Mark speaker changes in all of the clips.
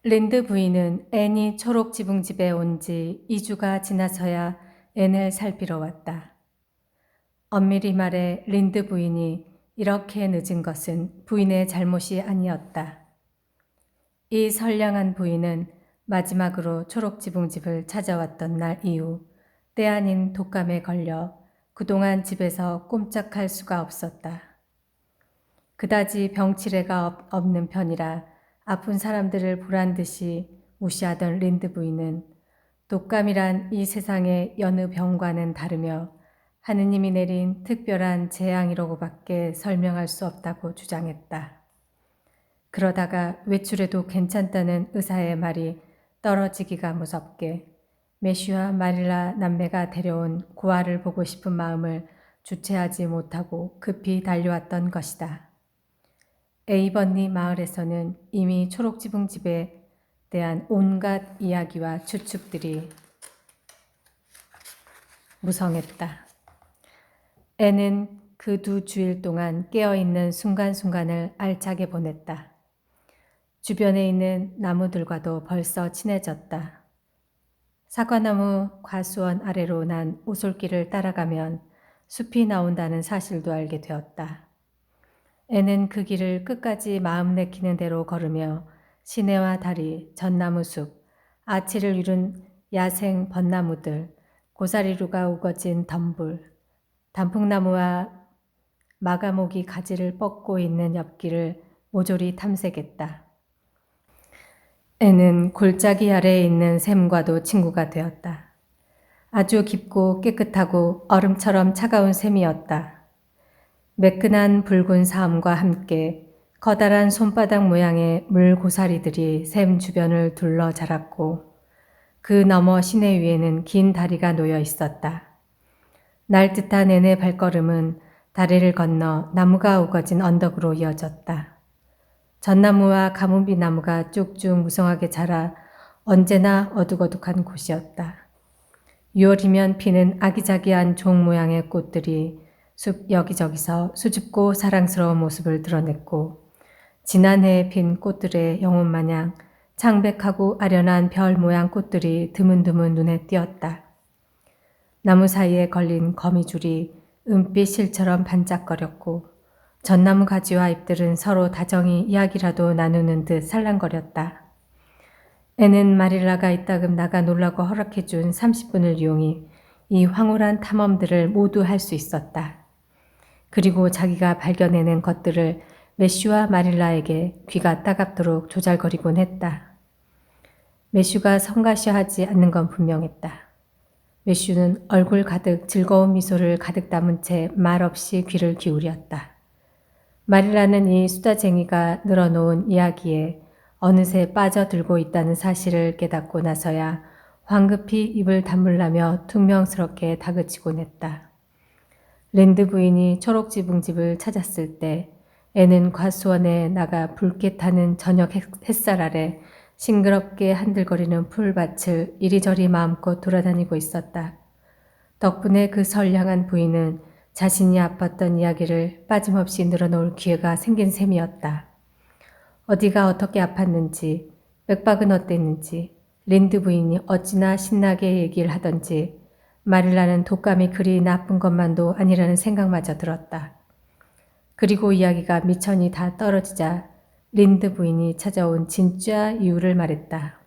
Speaker 1: 린드 부인은 앤이 초록 지붕집에 온 지 2주가 지나서야 앤을 살피러 왔다. 엄밀히 말해 린드 부인이 이렇게 늦은 것은 부인의 잘못이 아니었다. 이 선량한 부인은 마지막으로 초록 지붕집을 찾아왔던 날 이후 때 아닌 독감에 걸려 그동안 집에서 꼼짝할 수가 없었다. 그다지 병치레가 없는 편이라 아픈 사람들을 보란듯이 무시하던 린드 부인은 독감이란 이 세상의 여느 병과는 다르며 하느님이 내린 특별한 재앙이라고밖에 설명할 수 없다고 주장했다. 그러다가 외출해도 괜찮다는 의사의 말이 떨어지기가 무섭게 매슈와 마릴라 남매가 데려온 고아를 보고 싶은 마음을 주체하지 못하고 급히 달려왔던 것이다. 에이번리 마을에서는 이미 초록지붕집에 대한 온갖 이야기와 추측들이 무성했다. 앤은 그 2주일 동안 깨어있는 순간순간을 알차게 보냈다. 주변에 있는 나무들과도 벌써 친해졌다. 사과나무 과수원 아래로 난 오솔길을 따라가면 숲이 나온다는 사실도 알게 되었다. 앤은 그 길을 끝까지 마음 내키는 대로 걸으며 시내와 다리, 전나무숲, 아치를 이룬 야생 벚나무들, 고사리루가 우거진 덤불, 단풍나무와 마가목이 가지를 뻗고 있는 옆길을 모조리 탐색했다. 앤은 골짜기 아래에 있는 샘과도 친구가 되었다. 아주 깊고 깨끗하고 얼음처럼 차가운 샘이었다. 매끈한 붉은 사암과 함께 커다란 손바닥 모양의 물고사리들이 샘 주변을 둘러 자랐고 그 너머 시내 위에는 긴 다리가 놓여 있었다. 날듯한 앤의 발걸음은 다리를 건너 나무가 우거진 언덕으로 이어졌다. 전나무와 가뭄비 나무가 쭉쭉 무성하게 자라 언제나 어둑어둑한 곳이었다. 6월이면 피는 아기자기한 종 모양의 꽃들이 숲 여기저기서 수줍고 사랑스러운 모습을 드러냈고 지난해에 핀 꽃들의 영혼 마냥 창백하고 아련한 별 모양 꽃들이 드문드문 눈에 띄었다. 나무 사이에 걸린 거미줄이 은빛 실처럼 반짝거렸고 전나무 가지와 잎들은 서로 다정히 이야기라도 나누는 듯 살랑거렸다. 앤은 마릴라가 이따금 나가 놀라고 허락해준 30분을 이용해 이 황홀한 탐험들을 모두 할 수 있었다. 그리고 자기가 발견해낸 것들을 매슈와 마릴라에게 귀가 따갑도록 조잘거리곤 했다. 매슈가 성가셔하지 않는 건 분명했다. 매슈는 얼굴 가득 즐거운 미소를 가득 담은 채 말없이 귀를 기울였다. 마릴라는 이 수다쟁이가 늘어놓은 이야기에 어느새 빠져들고 있다는 사실을 깨닫고 나서야 황급히 입을 다물라며 퉁명스럽게 다그치곤 했다. 린드 부인이 초록지붕집을 찾았을 때 앤은 과수원에 나가 붉게 타는 저녁 햇살 아래 싱그럽게 한들거리는 풀밭을 이리저리 마음껏 돌아다니고 있었다. 덕분에 그 선량한 부인은 자신이 아팠던 이야기를 빠짐없이 늘어놓을 기회가 생긴 셈이었다. 어디가 어떻게 아팠는지, 맥박은 어땠는지, 린드 부인이 어찌나 신나게 얘기를 하던지 마릴라는 독감이 그리 나쁜 것만도 아니라는 생각마저 들었다. 그리고 이야기가 미천이 다 떨어지자 린드 부인이 찾아온 진짜 이유를 말했다.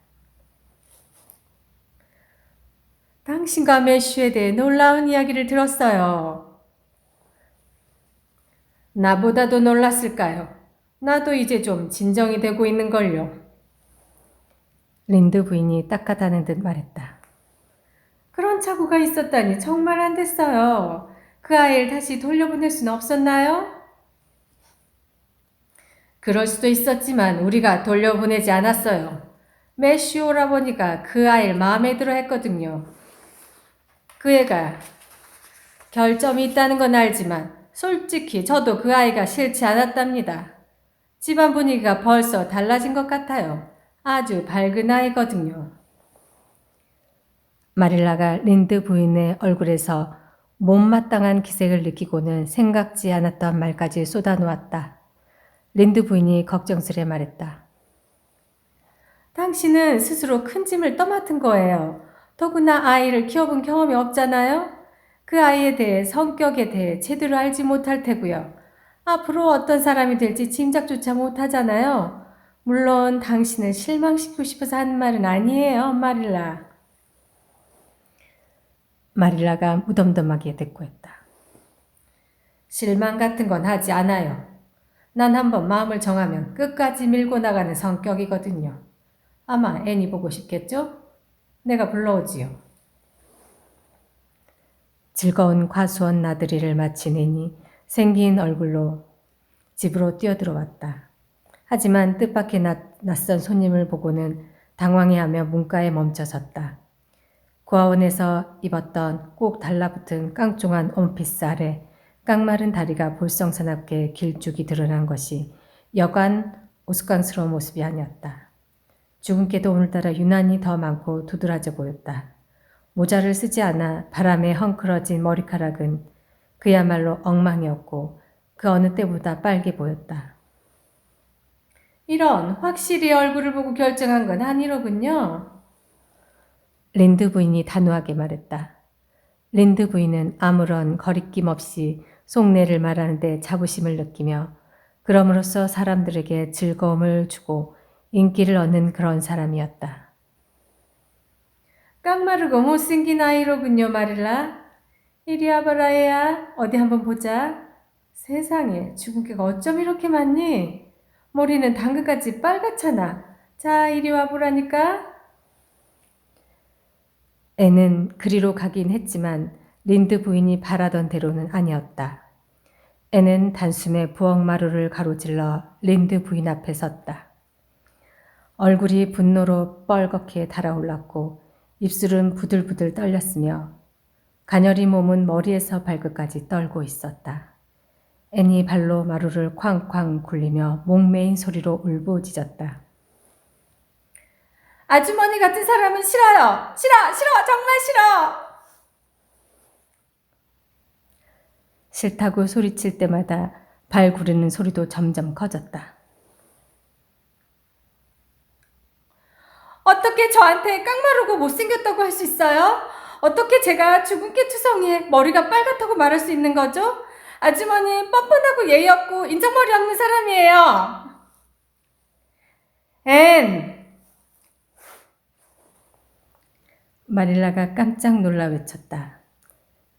Speaker 1: 당신과 매슈에 대해 놀라운 이야기를 들었어요. 나보다도 놀랐을까요? 나도 이제 좀 진정이 되고 있는걸요. 린드 부인이 딱하다는 듯 말했다. 그런 착오가 있었다니 정말 안 됐어요. 그 아이를 다시 돌려보낼 수는 없었나요? 그럴 수도 있었지만 우리가 돌려보내지 않았어요. 매슈 오라버니가 그 아이를 마음에 들어 했거든요. 그 애가 결점이 있다는 건 알지만 솔직히 저도 그 아이가 싫지 않았답니다. 집안 분위기가 벌써 달라진 것 같아요. 아주 밝은 아이거든요. 마릴라가 린드 부인의 얼굴에서 못마땅한 기색을 느끼고는 생각지 않았던 말까지 쏟아놓았다. 린드 부인이 걱정스레 말했다. 당신은 스스로 큰 짐을 떠맡은 거예요. 더구나 아이를 키워본 경험이 없잖아요. 그 아이에 대해, 성격에 대해 제대로 알지 못할 테고요. 앞으로 어떤 사람이 될지 짐작조차 못하잖아요. 물론 당신을 실망시키고 싶어서 하는 말은 아니에요, 마릴라. 마릴라가 무덤덤하게 대꾸했다. 실망 같은 건 하지 않아요. 난 한번 마음을 정하면 끝까지 밀고 나가는 성격이거든요. 아마 애니 보고 싶겠죠? 내가 불러오지요. 즐거운 과수원 나들이를 마친 애니 생긴 얼굴로 집으로 뛰어들어왔다. 하지만 뜻밖의 낯선 손님을 보고는 당황해하며 문가에 멈춰섰다. 고아원에서 입었던 꼭 달라붙은 깡총한 원피스 아래 깡마른 다리가 볼썽사납게 길쭉이 드러난 것이 여간 우스꽝스러운 모습이 아니었다. 주근깨도 오늘따라 유난히 더 많고 두드러져 보였다. 모자를 쓰지 않아 바람에 헝클어진 머리카락은 그야말로 엉망이었고 그 어느 때보다 빨개 보였다. 이런 확실히 얼굴을 보고 결정한 건 아니로군요. 린드 부인이 단호하게 말했다. 린드 부인은 아무런 거리낌 없이 속내를 말하는데 자부심을 느끼며 그럼으로써 사람들에게 즐거움을 주고 인기를 얻는 그런 사람이었다. 깡마르고 못생긴 아이로군요, 마릴라. 이리 와봐라, 애야. 어디 한번 보자. 세상에, 주근깨가 어쩜 이렇게 많니? 머리는 당근같이 빨갛잖아. 자, 이리 와보라니까. 애는 그리로 가긴 했지만 린드 부인이 바라던 대로는 아니었다. 애는 단숨에 부엌마루를 가로질러 린드 부인 앞에 섰다. 얼굴이 분노로 뻘겋게 달아올랐고 입술은 부들부들 떨렸으며 가녀린 몸은 머리에서 발끝까지 떨고 있었다. 애니 발로 마루를 쾅쾅 굴리며 목매인 소리로 울부짖었다. 아주머니 같은 사람은 싫어요. 싫어, 싫어, 정말 싫어. 싫다고 소리칠 때마다 발 구르는 소리도 점점 커졌다. 어떻게 저한테 깡마르고 못생겼다고 할 수 있어요? 어떻게 제가 주근깨 투성이에 머리가 빨갛다고 말할 수 있는 거죠? 아주머니 뻔뻔하고 예의 없고 인정머리 없는 사람이에요. 앤! 마릴라가 깜짝 놀라 외쳤다.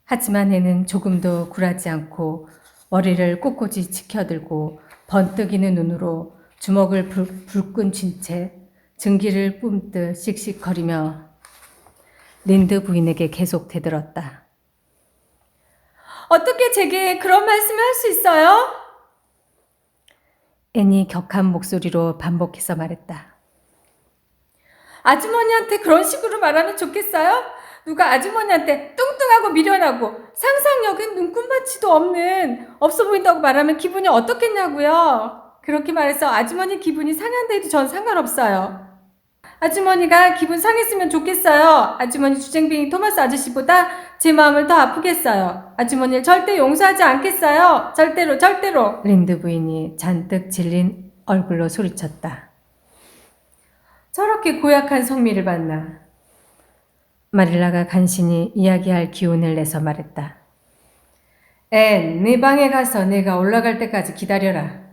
Speaker 1: 하지만 애는 조금도 굴하지 않고 머리를 꼿꼿이 치켜들고 번뜩이는 눈으로 주먹을 불끈 쥔 채 증기를 뿜듯 씩씩거리며 린드 부인에게 계속 대들었다. 어떻게 제게 그런 말씀을 할 수 있어요? 애니 격한 목소리로 반복해서 말했다. 아주머니한테 그런 식으로 말하면 좋겠어요? 누가 아주머니한테 뚱뚱하고 미련하고 상상력은 눈꼽만치도 없어 보인다고 말하면 기분이 어떻겠냐고요? 그렇게 말해서 아주머니 기분이 상한다 해도 전 상관없어요. 아주머니가 기분 상했으면 좋겠어요. 아주머니 주쟁뱅이 토마스 아저씨보다 제 마음을 더 아프겠어요. 아주머니를 절대 용서하지 않겠어요. 절대로, 절대로. 린드 부인이 잔뜩 질린 얼굴로 소리쳤다. 저렇게 고약한 성미를 받나. 마릴라가 간신히 이야기할 기운을 내서 말했다. 앤, 네 방에 가서 내가 올라갈 때까지 기다려라.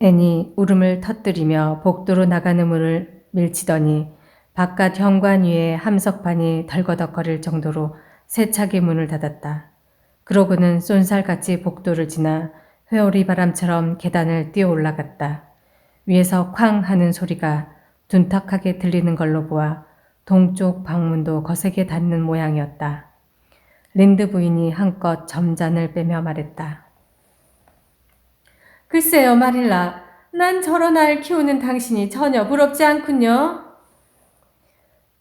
Speaker 1: 앤이 울음을 터뜨리며 복도로 나가는 문을 밀치더니 바깥 현관 위에 함석판이 덜거덕거릴 정도로 세차게 문을 닫았다. 그러고는 쏜살같이 복도를 지나 회오리 바람처럼 계단을 뛰어 올라갔다. 위에서 쾅 하는 소리가 둔탁하게 들리는 걸로 보아 동쪽 방문도 거세게 닫는 모양이었다. 린드 부인이 한껏 점잔을 빼며 말했다. 글쎄요, 마릴라. 난 저런 아이를 키우는 당신이 전혀 부럽지 않군요.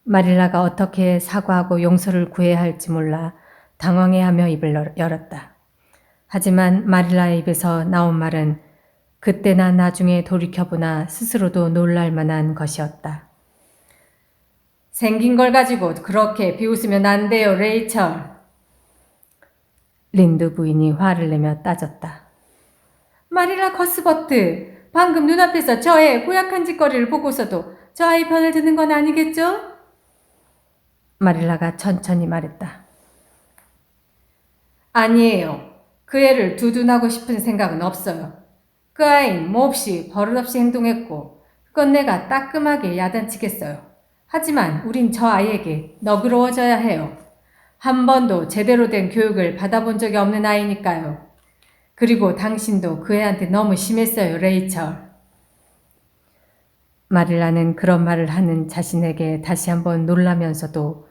Speaker 1: 마릴라가 어떻게 사과하고 용서를 구해야 할지 몰라 당황해하며 입을 열었다. 하지만 마릴라의 입에서 나온 말은 그때나 나중에 돌이켜보나 스스로도 놀랄 만한 것이었다. 생긴 걸 가지고 그렇게 비웃으면 안 돼요, 레이첼. 린드 부인이 화를 내며 따졌다. 마릴라 거스버트, 방금 눈앞에서 저의 고약한 짓거리를 보고서도 저 아이 편을 드는 건 아니겠죠? 마릴라가 천천히 말했다. 아니에요. 그 애를 두둔하고 싶은 생각은 없어요. 그 아이는 몹시 버릇없이 행동했고 그건 내가 따끔하게 야단치겠어요. 하지만 우린 저 아이에게 너그러워져야 해요. 한 번도 제대로 된 교육을 받아본 적이 없는 아이니까요. 그리고 당신도 그 애한테 너무 심했어요, 레이첼. 마릴라는 그런 말을 하는 자신에게 다시 한번 놀라면서도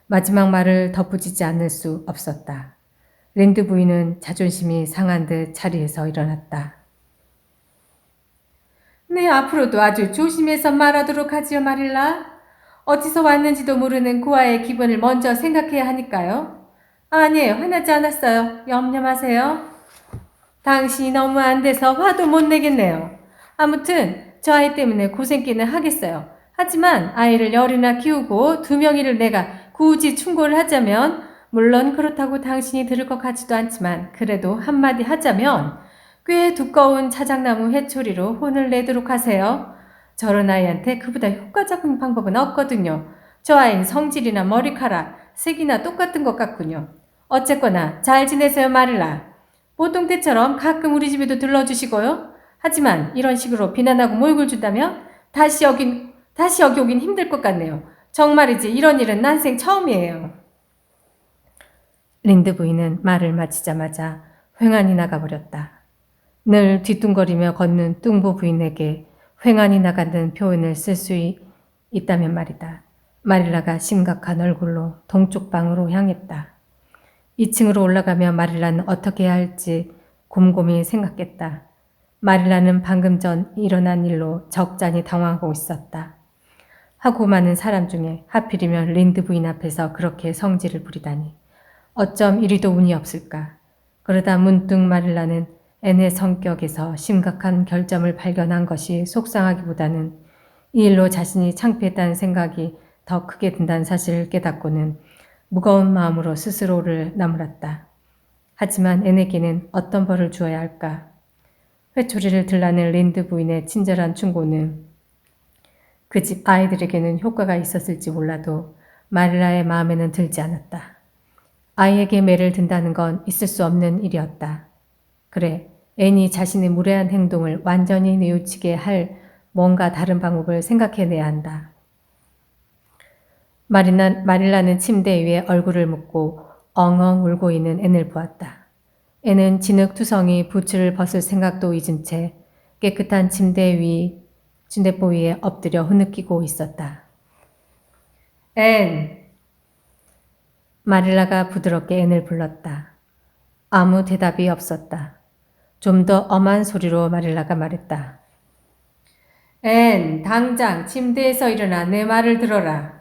Speaker 1: 마지막 말을 덧붙이지 않을 수 없었다. 린드 부인은 자존심이 상한 듯 자리에서 일어났다. 네, 앞으로도 아주 조심해서 말하도록 하지요, 마릴라. 어디서 왔는지도 모르는 그 아이의 기분을 먼저 생각해야 하니까요. 아니에요, 화나지 않았어요. 염려 마세요. 당신이 너무 안 돼서 화도 못 내겠네요. 아무튼 저 아이 때문에 고생기는 하겠어요. 하지만 아이를 열이나 키우고 2명이를 내가 굳이 충고를 하자면 물론 그렇다고 당신이 들을 것 같지도 않지만 그래도 한마디 하자면 꽤 두꺼운 차장나무 회초리로 혼을 내도록 하세요. 저런 아이한테 그보다 효과적인 방법은 없거든요. 저 아이는 성질이나 머리카락, 색이나 똑같은 것 같군요. 어쨌거나 잘 지내세요, 마릴라. 보통 때처럼 가끔 우리 집에도 들러주시고요. 하지만 이런 식으로 비난하고 모욕을 준다면 다시 여기 오긴 힘들 것 같네요. 정말이지 이런 일은 난생 처음이에요. 린드 부인은 말을 마치자마자 횡하니 나가버렸다. 늘 뒤뚱거리며 걷는 뚱보 부인에게 횡하니 나가는 표현을 쓸 수 있다면 말이다. 마릴라가 심각한 얼굴로 동쪽 방으로 향했다. 2층으로 올라가며 마릴라는 어떻게 해야 할지 곰곰이 생각했다. 마릴라는 방금 전 일어난 일로 적잖이 당황하고 있었다. 하고 많은 사람 중에 하필이면 린드 부인 앞에서 그렇게 성질을 부리다니. 어쩜 이리도 운이 없을까. 그러다 문득 마릴라는 앤의 성격에서 심각한 결점을 발견한 것이 속상하기보다는 이 일로 자신이 창피했다는 생각이 더 크게 든다는 사실을 깨닫고는 무거운 마음으로 스스로를 나무랐다. 하지만 앤에게는 어떤 벌을 주어야 할까? 회초리를 들라는 린드 부인의 친절한 충고는 그 집 아이들에게는 효과가 있었을지 몰라도 마릴라의 마음에는 들지 않았다. 아이에게 매를 든다는 건 있을 수 없는 일이었다. 그래, 앤이 자신의 무례한 행동을 완전히 뉘우치게 할 뭔가 다른 방법을 생각해내야 한다. 마릴라는 침대 위에 얼굴을 묻고 엉엉 울고 있는 앤을 보았다. 앤은 진흙투성이 부츠를 벗을 생각도 잊은 채 깨끗한 침대보 위에 엎드려 흐느끼고 있었다. 앤! 마릴라가 부드럽게 앤을 불렀다. 아무 대답이 없었다. 좀 더 엄한 소리로 마릴라가 말했다. 앤, 당장 침대에서 일어나 내 말을 들어라.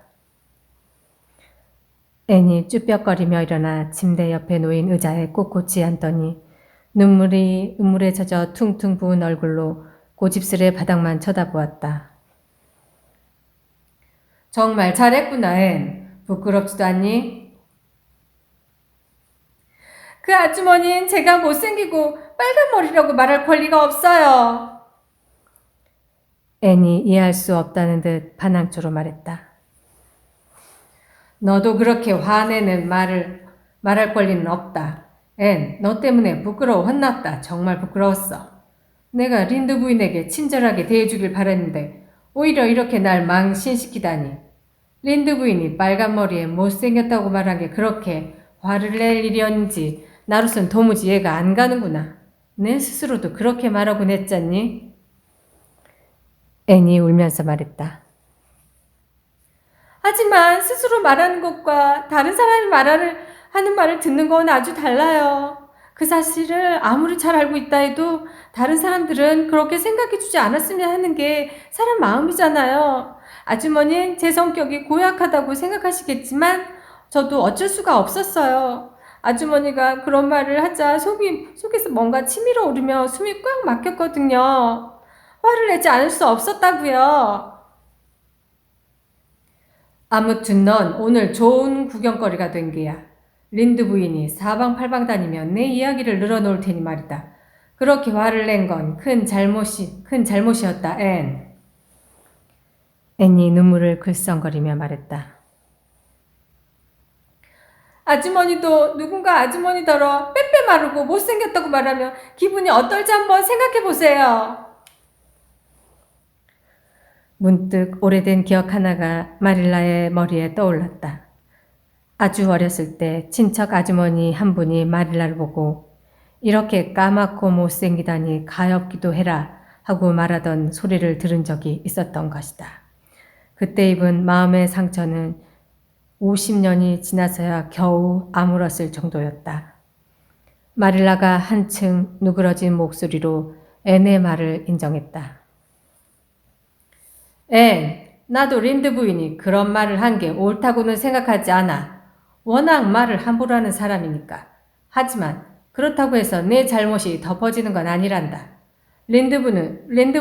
Speaker 1: 앤이 쭈뼛거리며 일어나 침대 옆에 놓인 의자에 꼿꼿이 앉더니 눈물에 젖어 퉁퉁 부은 얼굴로 고집스레 바닥만 쳐다보았다. 정말 잘했구나, 앤. 부끄럽지도 않니? 그 아주머니는 제가 못생기고 빨간 머리라고 말할 권리가 없어요. 앤이 이해할 수 없다는 듯 반항조로 말했다. 너도 그렇게 화내는 말할 권리는 없다. 앤, 너 때문에 부끄러워 혼났다. 정말 부끄러웠어. 내가 린드 부인에게 친절하게 대해주길 바랬는데 오히려 이렇게 날 망신시키다니. 린드 부인이 빨간 머리에 못생겼다고 말한 게 그렇게 화를 낼 일이었는지 나로선 도무지 이해가 안 가는구나. 내 스스로도 그렇게 말하곤 했잖니? 앤이 울면서 말했다. 하지만 스스로 말하는 것과 다른 사람이 하는 말을 듣는 건 아주 달라요. 그 사실을 아무리 잘 알고 있다 해도 다른 사람들은 그렇게 생각해주지 않았으면 하는 게 사람 마음이잖아요. 아주머니는 제 성격이 고약하다고 생각하시겠지만 저도 어쩔 수가 없었어요. 아주머니가 그런 말을 하자 속에서 뭔가 치밀어 오르며 숨이 꽉 막혔거든요. 화를 내지 않을 수 없었다고요. 아무튼 넌 오늘 좋은 구경거리가 된 게야. 린드 부인이 사방팔방 다니며 내 이야기를 늘어놓을 테니 말이다. 그렇게 화를 낸 건 큰 잘못이었다, 앤. 앤이 눈물을 글썽거리며 말했다. 아주머니도 누군가 아주머니더러 빼빼 마르고 못생겼다고 말하면 기분이 어떨지 한번 생각해 보세요. 문득 오래된 기억 하나가 마릴라의 머리에 떠올랐다. 아주 어렸을 때 친척 아주머니 한 분이 마릴라를 보고 이렇게 까맣고 못생기다니 가엾기도 해라 하고 말하던 소리를 들은 적이 있었던 것이다. 그때 입은 마음의 상처는 50년이 지나서야 겨우 아물었을 정도였다. 마릴라가 한층 누그러진 목소리로 앤의 말을 인정했다. 앤, 나도 린드 부인이 그런 말을 한 게 옳다고는 생각하지 않아. 워낙 말을 함부로 하는 사람이니까. 하지만 그렇다고 해서 내 잘못이 덮어지는 건 아니란다. 린드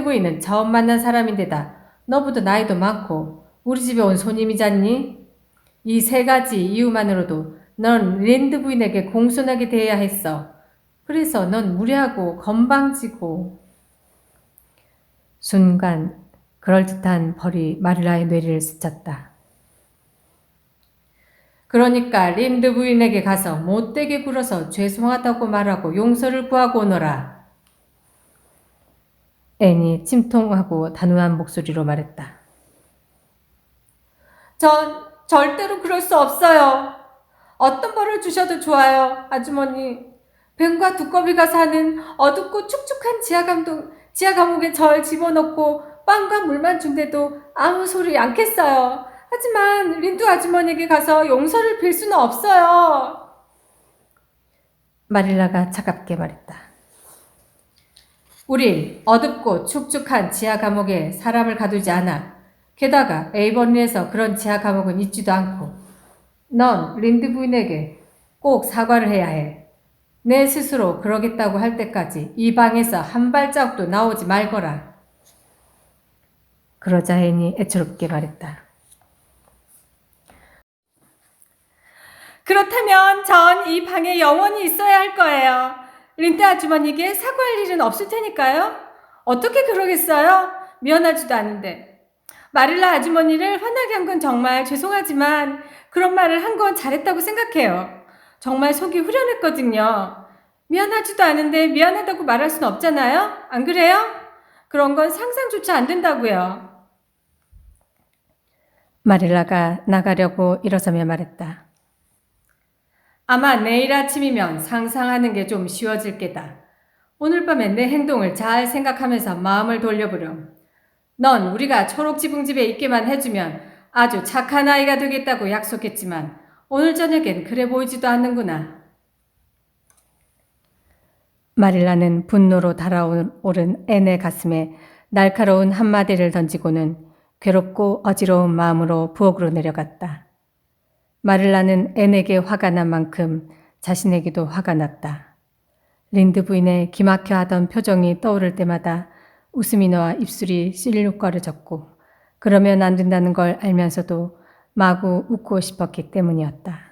Speaker 1: 부인은 처음 만난 사람인데다 너보다 나이도 많고 우리 집에 온 손님이잖니? 이 세 가지 이유만으로도 넌 린드 부인에게 공손하게 대해야 했어. 그래서 넌 무례하고 건방지고. 순간 그럴듯한 벌이 마릴라의 뇌리를 스쳤다. 그러니까 린드 부인에게 가서 못되게 굴어서 죄송하다고 말하고 용서를 구하고 오너라. 앤이 침통하고 단호한 목소리로 말했다. 전 절대로 그럴 수 없어요. 어떤 벌을 주셔도 좋아요, 아주머니. 뱀과 두꺼비가 사는 어둡고 축축한 지하 감옥에 절 집어넣고 빵과 물만 준대도 아무 소리 않겠어요. 하지만 린드 아주머니에게 가서 용서를 빌 수는 없어요. 마릴라가 차갑게 말했다. 우린 어둡고 축축한 지하 감옥에 사람을 가두지 않아. 게다가 에이버리에서 그런 지하 감옥은 있지도 않고. 넌 린드 부인에게 꼭 사과를 해야 해. 내 스스로 그러겠다고 할 때까지 이 방에서 한 발자국도 나오지 말거라. 그러자 앤이 애처롭게 말했다. 그렇다면 전 이 방에 영원히 있어야 할 거예요. 린드 아주머니에게 사과할 일은 없을 테니까요. 어떻게 그러겠어요? 미안하지도 않은데. 마릴라 아주머니를 화나게 한 건 정말 죄송하지만 그런 말을 한 건 잘했다고 생각해요. 정말 속이 후련했거든요. 미안하지도 않은데 미안하다고 말할 순 없잖아요? 안 그래요? 그런 건 상상조차 안 된다고요. 마릴라가 나가려고 일어서며 말했다. 아마 내일 아침이면 상상하는 게 좀 쉬워질 게다. 오늘 밤에 내 행동을 잘 생각하면서 마음을 돌려보렴. 넌 우리가 초록지붕집에 있게만 해주면 아주 착한 아이가 되겠다고 약속했지만 오늘 저녁엔 그래 보이지도 않는구나. 마릴라는 분노로 달아오른 앤의 가슴에 날카로운 한마디를 던지고는 괴롭고 어지러운 마음으로 부엌으로 내려갔다. 마릴라는 앤에게 화가 난 만큼 자신에게도 화가 났다. 린드 부인의 기막혀 하던 표정이 떠오를 때마다 웃음이 나와 입술이 실룩거려졌고 그러면 안 된다는 걸 알면서도 마구 웃고 싶었기 때문이었다.